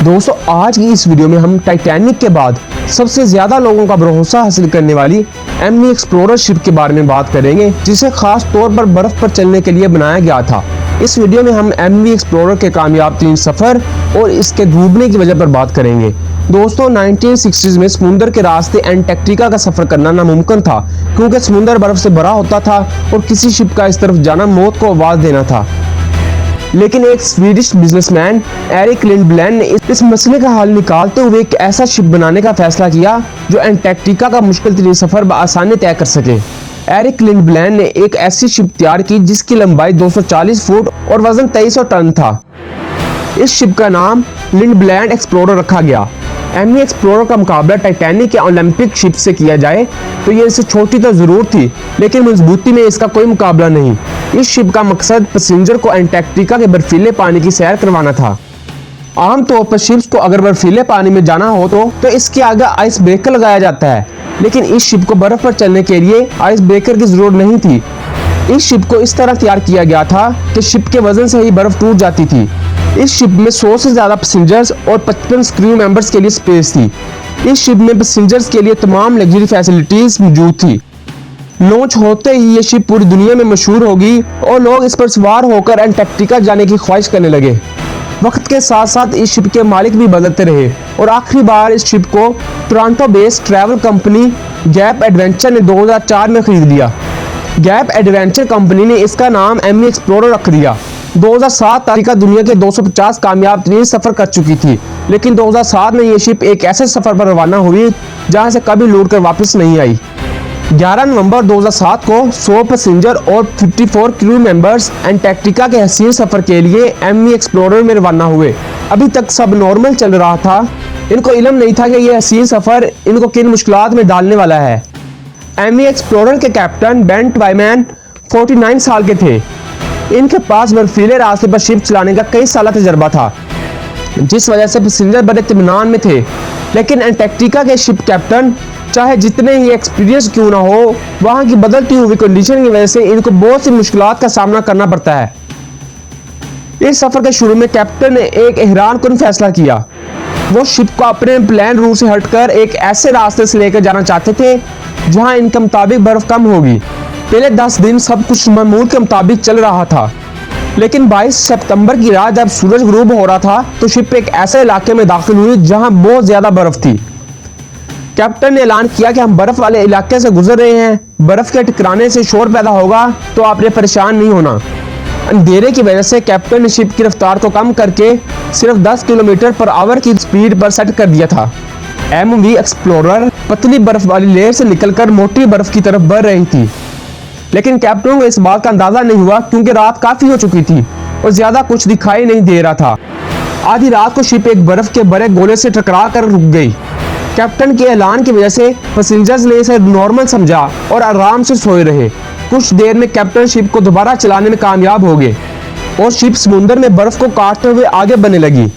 दोस्तों आज की इस वीडियो में हम टाइटैनिक के बाद सबसे ज्यादा लोगों का भरोसा हासिल करने वाली एमवी एक्सप्लोरर शिप के बारे में बात करेंगे, जिसे खास तौर पर बर्फ पर चलने के लिए बनाया गया था। इस वीडियो में हम एमवी एक्सप्लोरर के कामयाब 3 सफर और इसके डूबने की वजह पर बात करेंगे। दोस्तों 1960s में समुद्र के रास्ते एंटार्क्टिका का सफर करना नामुमकिन था, क्योंकि समुद्र बर्फ से भरा होता था और किसी शिप का इस तरफ जाना मौत को आवाज देना था। लेकिन एक स्वीडिश बिजनेसमैन एरिक लिंडब्लैंड ने इस मसले का हल निकालते हुए एक ऐसा शिप बनाने का फैसला किया जो एंटार्क्टिका का मुश्किल तरीन सफर बआसानी तय कर सके। एरिक लिंडब्लैंड ने एक ऐसी शिप तैयार की जिसकी लंबाई 240 फुट और वजन 2300 टन था। इस शिप का नाम लिंडब्लैंड एक्सप्लोरर रखा गया। एमवी एक्सप्लोरर का मुकाबला टाइटैनिक या ओलंपिक शिप से किया जाए तो ये इससे छोटी तो जरूर थी, लेकिन मजबूती में इसका कोई मुकाबला नहीं। इस शिप का मकसद पैसेंजर को एंटार्क्टिका के बर्फीले पानी की सैर करवाना था। आमतौर पर शिप्स को अगर बर्फीले पानी में जाना हो तो इसके आगे आइस ब्रेकर लगाया जाता है, लेकिन इस शिप को बर्फ पर चलने के लिए आइस ब्रेकर की जरूरत नहीं थी। इस शिप को इस तरह तैयार किया गया था कि शिप के वजन से ही बर्फ टूट जाती थी। इस शिप में 100 से ज्यादा पैसेंजर्स और 55 क्रू मेंबर्स के लिए स्पेस थी। इस शिप में पैसेंजर्स के लिए तमाम लग्जरी फैसिलिटीज मौजूद थी। लॉन्च होते ही ये शिप पूरी दुनिया में मशहूर होगी और लोग इस पर सवार होकर एंटार्क्टिका जाने की ख्वाहिश करने लगे। वक्त के साथ साथ इस शिप के मालिक भी बदलते रहे और आखिरी बार इस शिप को Toronto based travel company gap adventure ने 2004 में खरीद लिया। गैप एडवेंचर कंपनी ने इसका नाम एमवी एक्सप्लोरर रख दिया। 2007 तक दुनिया के 250 कामयाब तरीन सफर कर चुकी थी, लेकिन 2007 में ये शिप एक ऐसे सफर पर रवाना हुई जहां से कभी लौट कर वापस नहीं आई। 11 नवंबर 2007 को 100 पैसेंजर और 54 क्रू मेंबर्स एंटार्क्टिका के हसीन सफर के लिए एमवी एक्सप्लोरर में रवाना हुए। अभी तक सब नॉर्मल चल रहा था, इनको इल्म नहीं था कि यह हसीन सफर इनको किन मुश्किलात में डालने वाला है। एमवी एक्सप्लोरर के कैप्टन बेंट वाइमैन 49 साल के थे। इनके पास बर्फीले रास्ते पर शिप चलाने का कई साल तजर्बा था, जिस वजह से पैसेंजर बड़े इत्मीनान में थे। लेकिन एंटार्क्टिका के शिप कैप्टन चाहे जितने ही एक्सपीरियंस क्यों ना हो, वहां की बदलती हुई कंडीशन की वजह से इनको बहुत सी मुश्किलात का सामना करना पड़ता है। इस सफर के शुरू में कैप्टन ने एक हैरानकुन फैसला किया। वो शिप को अपने प्लान रूट से हटकर एक ऐसे रास्ते से लेकर जाना चाहते थे जहां इनके मुताबिक बर्फ कम होगी। पहले 10 दिन सब कुछ मामूल के मुताबिक चल रहा था, लेकिन 22 सितंबर की रात जब सूरज गुरूब हो रहा था तो शिप एक ऐसे इलाके में दाखिल हुई जहां बहुत ज्यादा बर्फ थी। कैप्टन ने ऐलान किया कि हम बर्फ वाले इलाके से गुजर रहे हैं, बर्फ के टकराने से शोर पैदा होगा तो आपने परेशान नहीं होना। अंधेरे की वजह से कैप्टन ने शिप की रफ्तार को कम करके सिर्फ 10 किलोमीटर पर आवर की स्पीड पर सेट कर दिया था। एमवी एक्सप्लोरर पतली बर्फ वाली लेयर से निकलकर मोटी बर्फ की तरफ बढ़ रही थी, लेकिन कैप्टन को इस बात का अंदाजा नहीं हुआ क्योंकि रात काफी हो चुकी थी और ज्यादा कुछ दिखाई नहीं दे रहा था। आधी रात को शिप एक बर्फ के बड़े गोले से टकरा कर रुक गई। कैप्टन के ऐलान की वजह से पैसेंजर्स ने इसे नॉर्मल समझा और आराम से सोए रहे। कुछ देर में कैप्टन शिप को दोबारा चलाने में कामयाब हो गए और शिप समुद्र में बर्फ को काटते हुए आगे बढ़ने लगी।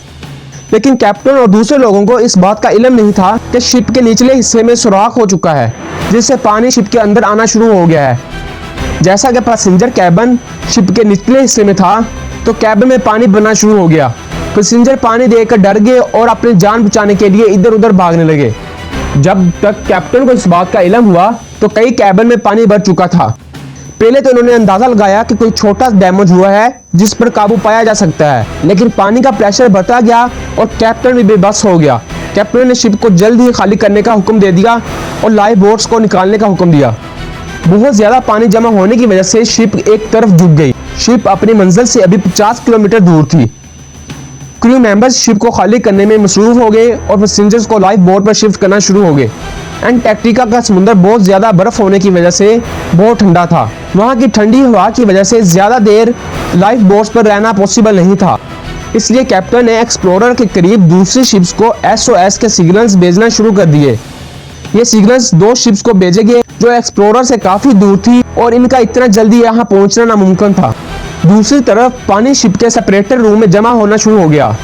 लेकिन कैप्टन और दूसरे लोगों को इस बात का इल्म नहीं था कि शिप के निचले हिस्से में सुराख हो चुका है, जिससे पानी शिप के अंदर आना शुरू हो गया है। जैसा कि पैसेंजर कैबिन शिप के निचले हिस्से में था तो कैबिन में पानी बनना शुरू हो गया। पैसेंजर पानी देखकर डर गए और अपनी जान बचाने के लिए इधर उधर भागने लगे। जब तक कैप्टन को इस बात का इल्म हुआ तो कई कैबिन में पानी भर चुका था। पहले तो उन्होंने अंदाजा लगाया कि कोई छोटा डैमेज हुआ है जिस पर काबू पाया जा सकता है, लेकिन पानी का प्रेशर बढ़ता गया और कैप्टन भी बेबस हो गया। कैप्टन ने शिप को जल्द ही खाली करने का हुक्म दे दिया और लाइफ बोट्स को निकालने का हुक्म दिया। बहुत ज्यादा पानी जमा होने की वजह से शिप एक तरफ झुक गई। शिप अपनी मंजिल से अभी 50 किलोमीटर दूर थी। क्रू मेंबर्स शिप को खाली करने में मसरूफ हो गए और पैसेंजर्स को लाइफ बोट पर शिफ्ट करना शुरू हो गए। एंटार्क्टिका का समुद्र बहुत ज्यादा बर्फ होने की वजह से बहुत ठंडा था। वहां की ठंडी हवा की वजह से ज्यादा देर लाइफ बोट्स पर रहना पॉसिबल नहीं था, इसलिए कैप्टन ने एक्सप्लोरर के करीब दूसरी शिप्स को SOS के सिग्नल्स भेजना शुरू कर दिए। ये सिग्नल्स 2 शिप्स को भेजे गए जो एक्सप्लोरर से काफी दूर थी और इनका इतना जल्दी यहाँ पहुंचना नामुमकिन था। दूसरी तरफ पानी शिप के सेपरेटर रूम में जमा होना शुरू हो गया।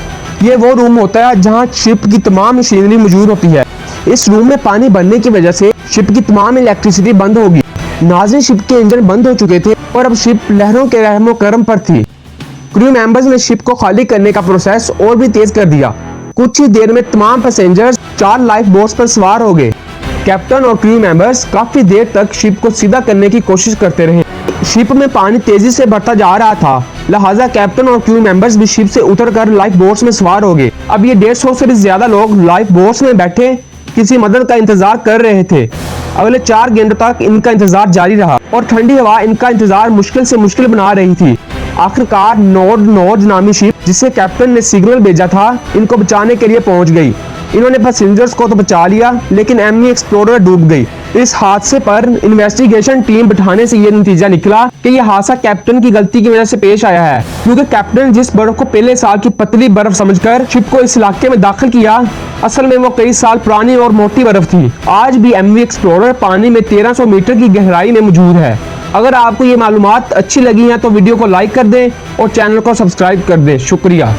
ये वो रूम होता है जहाँ शिप की तमाम मशीनरी मौजूद होती है। इस रूम में पानी भरने की वजह से शिप की तमाम इलेक्ट्रिसिटी बंद होगी। नाज़रीन शिप के इंजन बंद हो चुके थे और अब शिप लहरों के रहमो करम पर थी। क्रू मेंबर्स ने शिप को खाली करने का प्रोसेस और भी तेज कर दिया कुछ ही देर में तमाम पैसेंजर्स 4 लाइफ बोट्स पर सवार हो गए। कैप्टन और क्रू मेंबर्स काफी देर तक शिप को सीधा करने की कोशिश करते रहे। शिप में पानी तेजी से बढ़ता जा रहा था, लिहाजा कैप्टन और क्रू मेंबर्स भी शिप से उतरकर लाइफ बोट्स में सवार हो गए। अब ये 150 से भी ज्यादा लोग लाइफ बोट्स में बैठे किसी मदद का इंतजार कर रहे थे। अगले 4 घंटों तक इनका इंतजार जारी रहा और ठंडी हवा इनका इंतजार मुश्किल से मुश्किल बना रही थी। आखिरकार नॉर्ज नामी शिप, जिसे कैप्टन ने सिग्नल भेजा था, इनको बचाने के लिए पहुंच गई। इन्होंने पैसेंजर्स को तो बचा लिया, लेकिन एमवी एक्सप्लोरर डूब गई। इस हादसे पर इन्वेस्टिगेशन टीम बिठाने से ये नतीजा निकला कि यह हादसा कैप्टन की गलती की वजह से पेश आया है, क्योंकि कैप्टन जिस बर्फ को पहले साल की पतली बर्फ समझकर शिप को इस इलाके में दाखिल किया, असल में वो कई साल पुरानी और मोटी बर्फ थी। आज भी एमवी एक्सप्लोरर पानी में 1300 मीटर की गहराई में मौजूद है। अगर आपको ये मालूमात अच्छी लगी है तो वीडियो को लाइक कर दें और चैनल को सब्सक्राइब कर दें। शुक्रिया।